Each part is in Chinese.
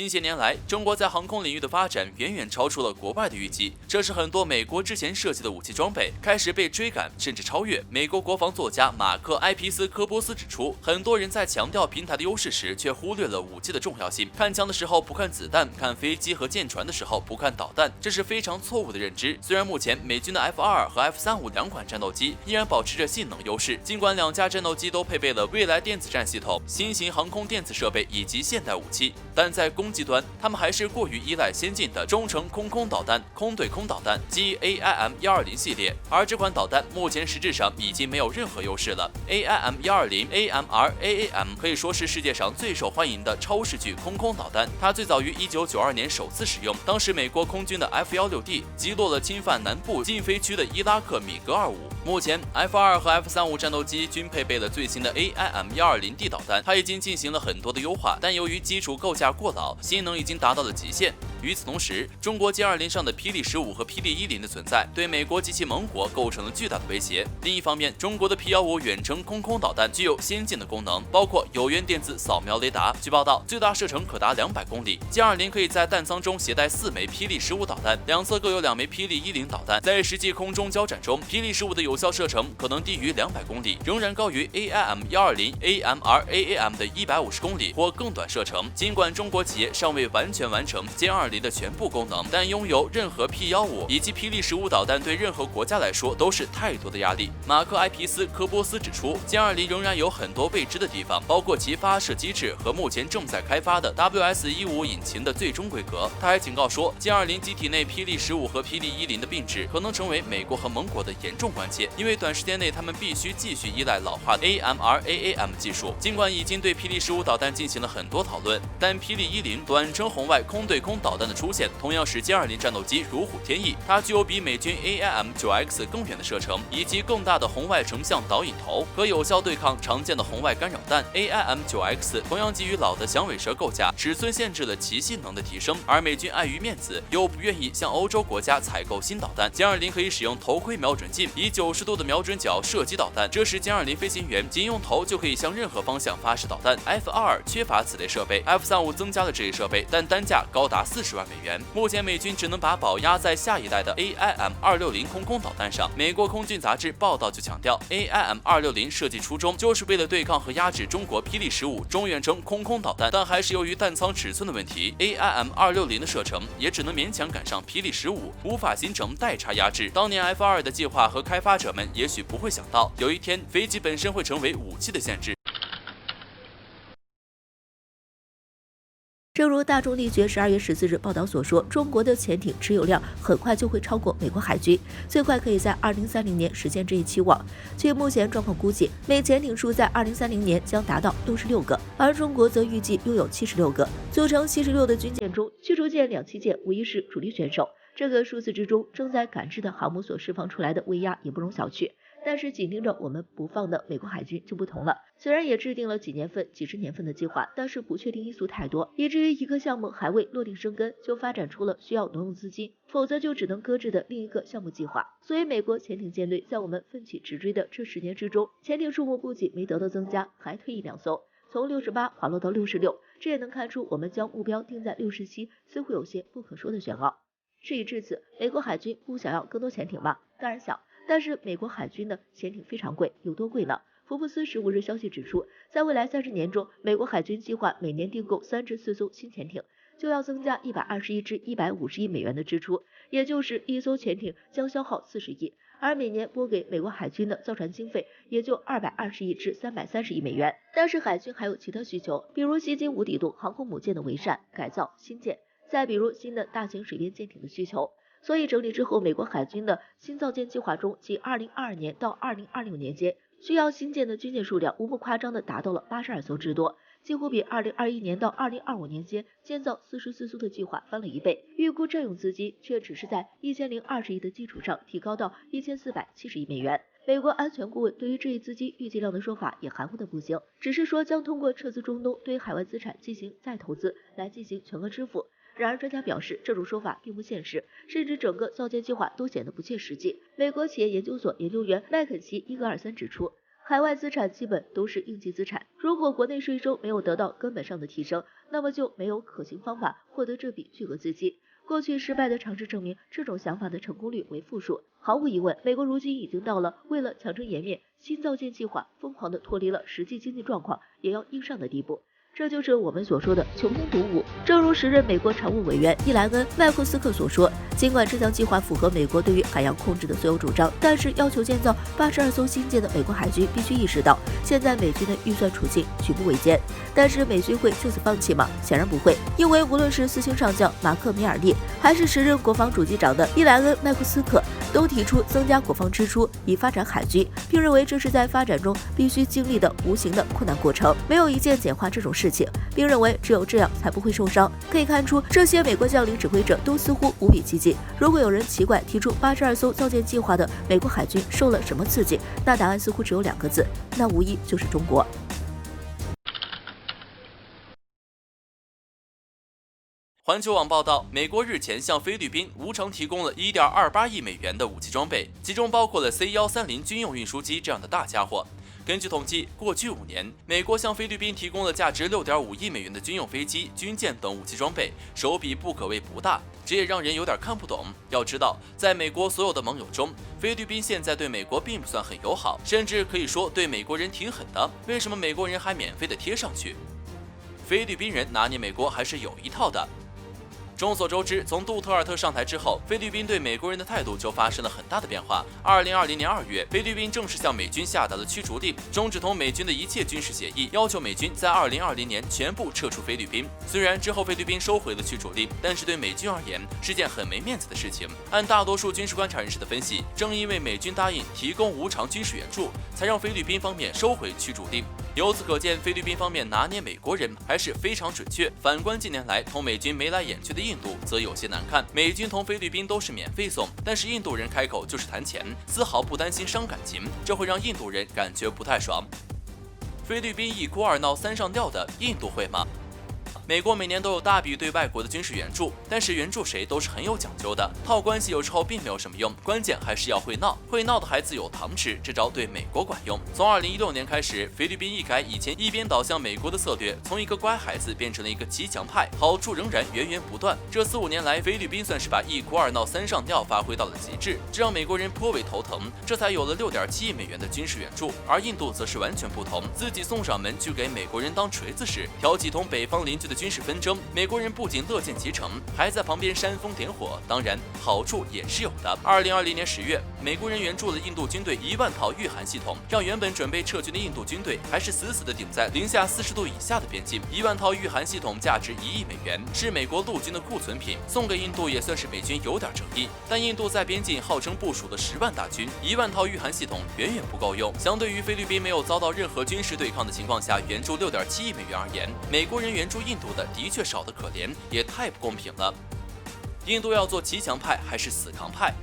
近些年来，中国在航空领域的发展远远超出了国外的预计，这使很多美国之前设计的武器装备开始被追赶甚至超越。美国国防作家马克·埃皮斯科波斯指出，很多人在强调平台的优势时，却忽略了武器的重要性。看枪的时候不看子弹，看飞机和舰船的时候不看导弹，这是非常错误的认知。虽然目前美军的 F-2和 F-35两款战斗机依然保持着性能优势，尽管两架战斗机都配备了未来电子战系统、新型航空电子设备以及现代武器，但在攻击端，他们还是过于依赖先进的中程空导弹、空对空导弹及 AIM-120系列，而这款导弹目前实质上已经没有任何优势了。AIM-120 AMR-AAM 可以说是世界上最受欢迎的超视距空导弹，它最早于1992年首次使用，当时美国空军的 F-16D 击落了侵犯南部禁飞区的伊拉克米格25。目前 F-2和 F-35战斗机均配备了最新的 AIM-120D 导弹，它已经进行了很多的优化，但由于基础构架过老，性能已经达到了极限。与此同时，中国歼20上的霹雳15和霹雳10的存在，对美国及其盟国构成了巨大的威胁。另一方面，中国的 P-15远程空导弹具有先进的功能，包括有源电子扫描雷达。据报道，最大射程可达200公里。歼20可以在弹舱中携带4枚霹雳15导弹，两侧各有2枚霹雳10导弹。在实际空中交战中，霹雳15的有效射程可能低于200公里，仍然高于 AIM-120 AMR-AAM 的150公里或更短射程。尽管中国企业尚未完全完成歼20的全部功能，但拥有任何 P-15以及霹雳15导弹对任何国家来说都是太多的压力。马克·埃皮斯科波斯指出，歼20仍然有很多未知的地方，包括其发射机制和目前正在开发的 WS-15引擎的最终规格。他还警告说，歼20机体内霹雳15和霹雳10的并置可能成为美国和盟国的严重关切，因为短时间内他们必须继续依赖老化的 AMR-AAM 技术。尽管已经对霹雳15导弹进行了很多讨论，但霹雳10短程红外空对空导弹的出现，同样使歼20战斗机如虎添翼。它具有比美军 AIM-9X 更远的射程，以及更大的红外成像导引头，可有效对抗常见的红外干扰弹。AIM-9X 同样基于老的响尾蛇构架，尺寸限制了其性能的提升，而美军碍于面子，又不愿意向欧洲国家采购新导弹。歼20可以使用头盔瞄准镜，以90度的瞄准角射击导弹，这时歼20飞行员仅用头就可以向任何方向发射导弹。F-2缺乏此类设备 ，F-35增加了这一设备，但单价高达40万美元。目前美军只能把宝压在下一代的 AIM-260空导弹上。美国空军杂志报道就强调 ，AIM-260设计初衷就是为了对抗和压制中国霹雳15中远程空导弹，但还是由于弹舱尺寸的问题 ，AIM-260的射程也只能勉强赶上霹雳15，无法形成代差压制。当年 F-2的计划和开发者们也许不会想到，有一天飞机本身会成为武器的限制。正如大众力学12月14日报道所说，中国的潜艇持有量很快就会超过美国海军，最快可以在2030年实现这一期望。据目前状况估计，美潜艇数在2030年将达到66个，而中国则预计拥有76个。组成76的军舰中，驱逐舰2栖舰无疑是主力选手。这个数字之中，正在赶制的航母所释放出来的威压也不容小觑。但是紧盯着我们不放的美国海军就不同了，虽然也制定了几年份、几十年份的计划，但是不确定因素太多，以至于一个项目还未落地生根，就发展出了需要挪用资金，否则就只能搁置的另一个项目计划。所以美国潜艇舰队在我们奋起直追的这10年之中，潜艇数目不仅没得到增加，还退役2艘，从68滑落到66，这也能看出我们将目标定在67似乎有些不可说的玄奥。事已至此，美国海军不想要更多潜艇吗？当然想，但是美国海军的潜艇非常贵，有多贵呢？福布斯15日消息指出，在未来30年中，美国海军计划每年订购3至4艘新潜艇，就要增加121至150亿美元的支出，也就是一艘潜艇将消耗40亿，而每年拨给美国海军的造船经费也就220亿至330亿美元。但是海军还有其他需求，比如西金无底洞航空母舰的维善、改造、新建，再比如新的大型水边舰艇的需求。所以整理之后，美国海军的新造舰计划中，即2022年到2026年间需要新建的军舰数量无不夸张的达到了82艘之多，几乎比2021年到2025年间建造44艘的计划翻了1倍。预估占用资金却只是在1020亿的基础上提高到1470亿美元。美国安全顾问对于这一资金预计量的说法也含糊的不行，只是说将通过撤资中东对海外资产进行再投资来进行全额支付。然而专家表示，这种说法并不现实，甚至整个造舰计划都显得不切实际。美国企业研究所研究员麦肯齐·伊格尔森指出，海外资产基本都是应急资产。如果国内税收没有得到根本上的提升，那么就没有可行方法获得这笔巨额资金。过去失败的尝试证明，这种想法的成功率为负数。毫无疑问，美国如今已经到了为了强撑颜面，新造舰计划疯狂地脱离了实际经济状况也要硬上的地步。这就是我们所说的穷兵黩武。正如时任美国常务委员伊莱恩·麦库斯克所说，尽管这项计划符合美国对于海洋控制的所有主张，但是要求建造82艘新舰的美国海军必须意识到，现在美军的预算处境举步维艰。但是美军会就此放弃吗？显然不会，因为无论是4星上将马克·米尔利，还是时任国防主机长的伊莱恩·麦库斯克，都提出增加国防支出以发展海军，并认为这是在发展中必须经历的无形的困难过程，没有一件简化这种事情，并认为只有这样才不会受伤。可以看出，这些美国将领指挥者都似乎无比激进。如果有人奇怪提出82艘造舰计划的美国海军受了什么刺激，那答案似乎只有2个字，那无疑就是中国。环球网报道，美国日前向菲律宾无偿提供了1.28亿美元的武器装备，其中包括了 C-130军用运输机这样的大家伙。根据统计，过去5年，美国向菲律宾提供了价值6.5亿美元的军用飞机、军舰等武器装备，手笔不可谓不大，这也让人有点看不懂。要知道，在美国所有的盟友中，菲律宾现在对美国并不算很友好，甚至可以说对美国人挺狠的。为什么美国人还免费的贴上去？菲律宾人拿捏美国还是有一套的。众所周知，从杜特尔特上台之后，菲律宾对美国人的态度就发生了很大的变化。2020年2月，菲律宾正式向美军下达了驱逐令，终止同美军的一切军事协议，要求美军在2020年全部撤出菲律宾。虽然之后菲律宾收回了驱逐令，但是对美军而言是件很没面子的事情。按大多数军事观察人士的分析，正因为美军答应提供无偿军事援助，才让菲律宾方面收回驱逐令。由此可见，菲律宾方面拿捏美国人还是非常准确。反观近年来同美军眉来眼去的印度，则有些难看。美军同菲律宾都是免费送，但是印度人开口就是谈钱，丝毫不担心伤感情，这会让印度人感觉不太爽。菲律宾一哭二闹三上吊的，印度会吗？美国每年都有大笔对外国的军事援助，但是援助谁都是很有讲究的，套关系有时候并没有什么用，关键还是要会闹，会闹的孩子有糖吃，这招对美国管用。从2016年开始，菲律宾一改以前一边倒向美国的策略，从一个乖孩子变成了一个骑墙派，好处仍然源源不断。这4、5年来，菲律宾算是把一哭二闹三上吊发挥到了极致，这让美国人颇为头疼，这才有了6.7亿美元的军事援助。而印度则是完全不同，自己送上门去给美国人当锤子使，挑起同北方邻居的军事纷争，美国人不仅乐见其成，还在旁边煽风点火，当然好处也是有的。2020年10月，美国人援助了印度军队1万套御寒系统，让原本准备撤军的印度军队还是死死的顶在零下40度以下的边境。1万套御寒系统价值1亿美元，是美国陆军的库存品，送给印度也算是美军有点诚意。但印度在边境号称部署了10万大军，1万套御寒系统远远不够用。相对于菲律宾没有遭到任何军事对抗的情况下援助6.7亿美元而言，美国人援助印度的确少得可怜，也太不公平了。印度要做骑墙派还是死扛派？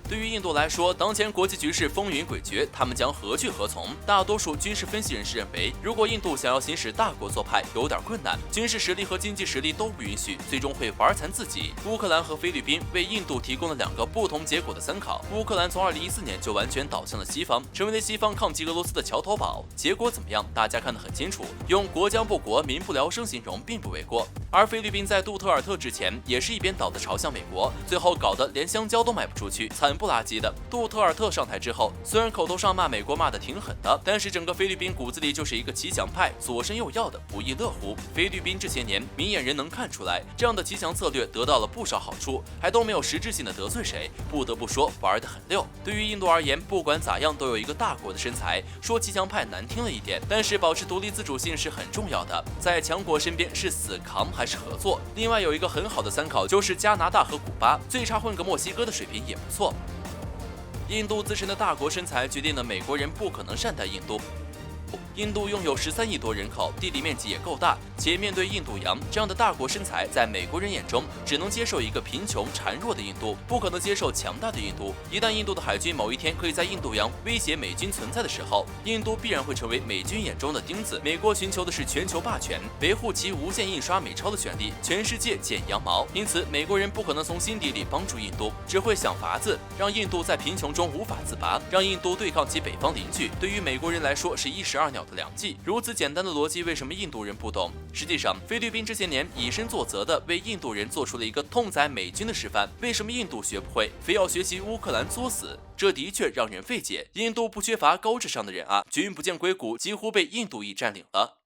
对于印度来说，当前国际局势风云诡谲，他们将何去何从？大多数军事分析人士认为，如果印度想要行使大国做派，有点困难，军事实力和经济实力都不允许，最终会玩残自己。乌克兰和菲律宾为印度提供了2个不同结果的参考。乌克兰从2014年就完全倒向了西方，成为了西方抗击俄罗斯的桥头堡。结果怎么样？大家看得很清楚，用国将不国，民不聊生形容并不为过。而菲律宾在杜特尔特之前，也是一边倒的朝向美国，最后搞得连香蕉都卖不出去，惨不拉几的。杜特尔特上台之后，虽然口头上骂美国骂得挺狠的，但是整个菲律宾骨子里就是一个骑墙派，左伸右要的，不亦乐乎。菲律宾这些年，明眼人能看出来，这样的骑墙策略得到了不少好处，还都没有实质性的得罪谁，不得不说玩得很溜。对于印度而言，不管咋样都有一个大国的身材，说骑墙派难听了一点，但是保持独立自主性是很重要的。在强国身边是死扛还是合作？另外有一个很好的参考就是加拿大和古巴，最差混个墨西哥的水平也不错。印度自身的大国身材决定了美国人不可能善待印度。印度拥有13亿多人口，地理面积也够大，且面对印度洋这样的大国身材，在美国人眼中只能接受一个贫穷孱弱的印度，不可能接受强大的印度。一旦印度的海军某一天可以在印度洋威胁美军存在的时候，印度必然会成为美军眼中的钉子。美国寻求的是全球霸权，维护其无限印刷美钞的权利，全世界见羊毛。因此，美国人不可能从心底里帮助印度，只会想法子让印度在贫穷中无法自拔，让印度对抗其北方邻居。对于美国人来说是一石二鸟的良计。如此简单的逻辑，为什么印度人不懂？实际上，菲律宾这些年以身作则的为印度人做出了一个痛宰美军的示范。为什么印度学不会，非要学习乌克兰作死？这的确让人费解。印度不缺乏高智商的人啊，君不见硅谷几乎被印度裔占领了。